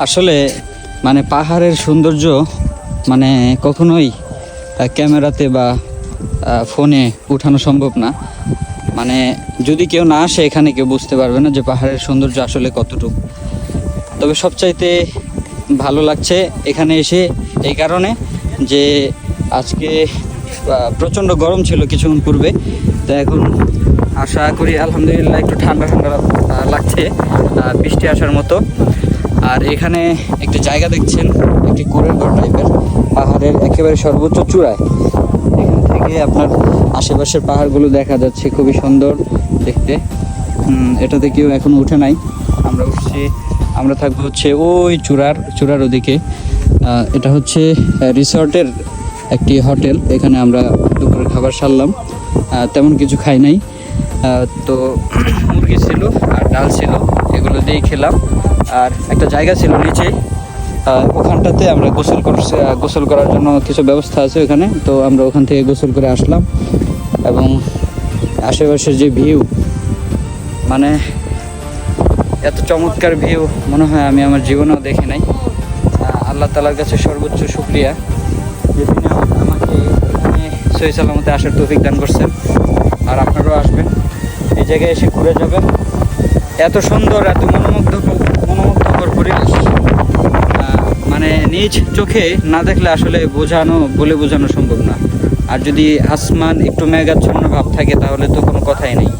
আসলে মানে পাহাড়ের সৌন্দর্য মানে কখনোই ক্যামেরাতে বা ফোনে উঠানো সম্ভব না। মানে যদি কেউ না আসে এখানে কেউ বুঝতে পারবে না যে পাহাড়ের সৌন্দর্য আসলে কতটুকু। তবে সবচাইতে ভালো লাগছে এখানে এসে এই কারণে যে আজকে প্রচণ্ড গরম ছিল কিছুক্ষণ পূর্বে, তো এখন আশা করি আলহামদুলিল্লাহ একটু ঠান্ডা ঠান্ডা লাগছে, বৃষ্টি আসার মতো। আর এখানে একটি জায়গা দেখছেন, একটি কুড়ের ঘর টাইপের, পাহাড়ের একেবারে সর্বোচ্চ চূড়ায়। এখান থেকে আপনার আশেপাশের পাহাড়গুলো দেখা যাচ্ছে, খুবই সুন্দর দেখতে। এটাতে কেউ এখনো উঠে নাই, আমরা উঠছি। আমরা থাকবো হচ্ছে ওই চূড়ার ওদিকে। এটা হচ্ছে রিসর্টের একটি হোটেল। এখানে আমরা দুপুরের খাবার সারলাম, তেমন কিছু খাই নাই। তো মুরগি ছিল আর ডাল ছিল, এগুলো দিয়েই খেলাম। আর একটা জায়গা ছিল নিচে, ওখানটাতে আমরা গোসল করার জন্য কিছু ব্যবস্থা আছে ওখানে, তো আমরা ওখান থেকে গোসল করে আসলাম। এবং আশেপাশের যে ভিউ, মানে এত চমৎকার ভিউ মনে হয় আমি আমার জীবনেও দেখি নাই। আল্লাহ তাআলার কাছে সর্বোচ্চ শুকরিয়া যে তিনি আমাকে এখানে সহি সালামতে আসার তৌফিক দান করছেন। আর আপনারাও আসবেন, এই জায়গায় এসে ঘুরে যাবেন। এত সুন্দর, এত মনোমুগ্ধকর পরিবেশ, মানে নিজ চোখে না দেখলে আসলে বলে বোঝানো সম্ভব না। আর যদি আসমান একটু মেঘাচ্ছন্ন ভাব থাকে তাহলে তো কোনো কথাই নেই।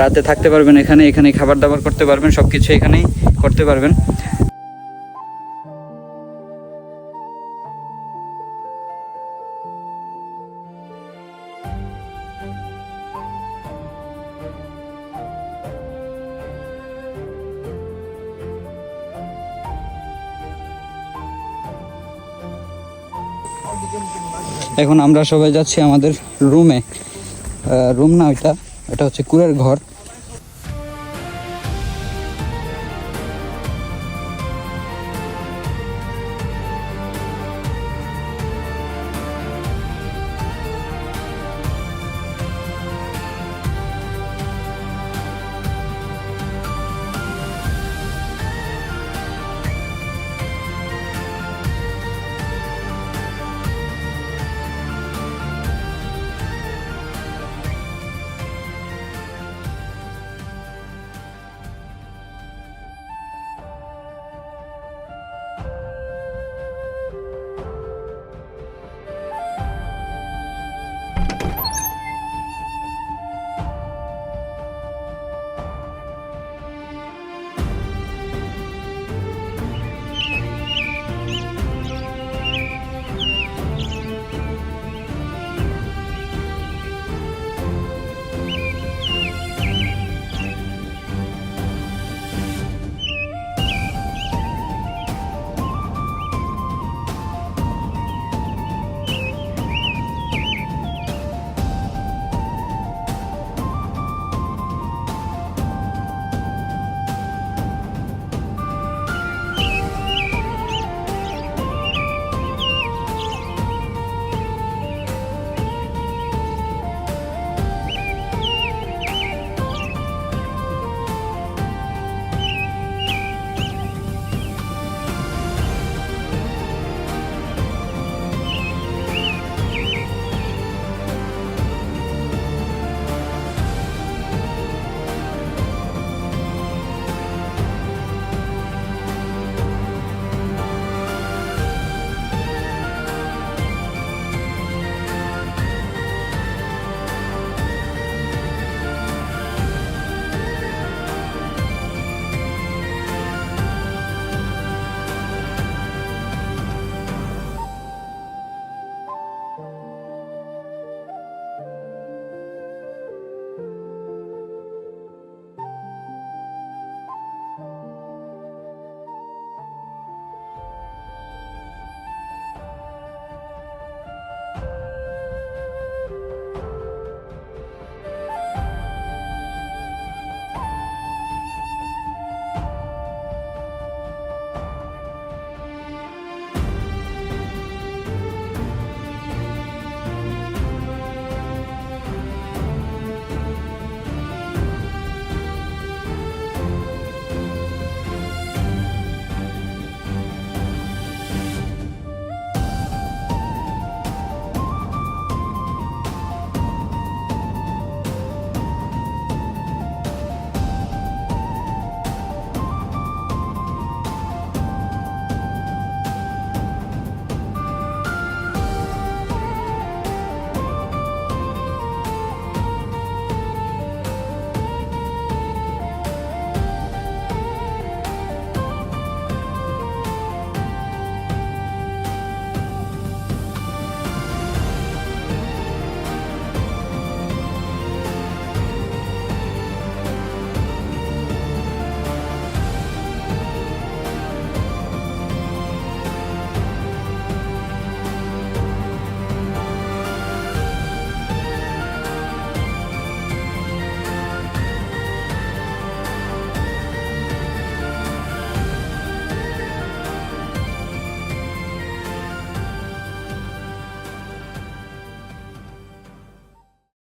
রাতে থাকতে পারবেন এখানে খাবার দাবার করতে পারবেন, সব কিছু এখানেই করতে পারবেন। এখন আমরা সবাই যাচ্ছি আমাদের রুমে। রুম না, এটা হচ্ছে কুড়ের ঘর।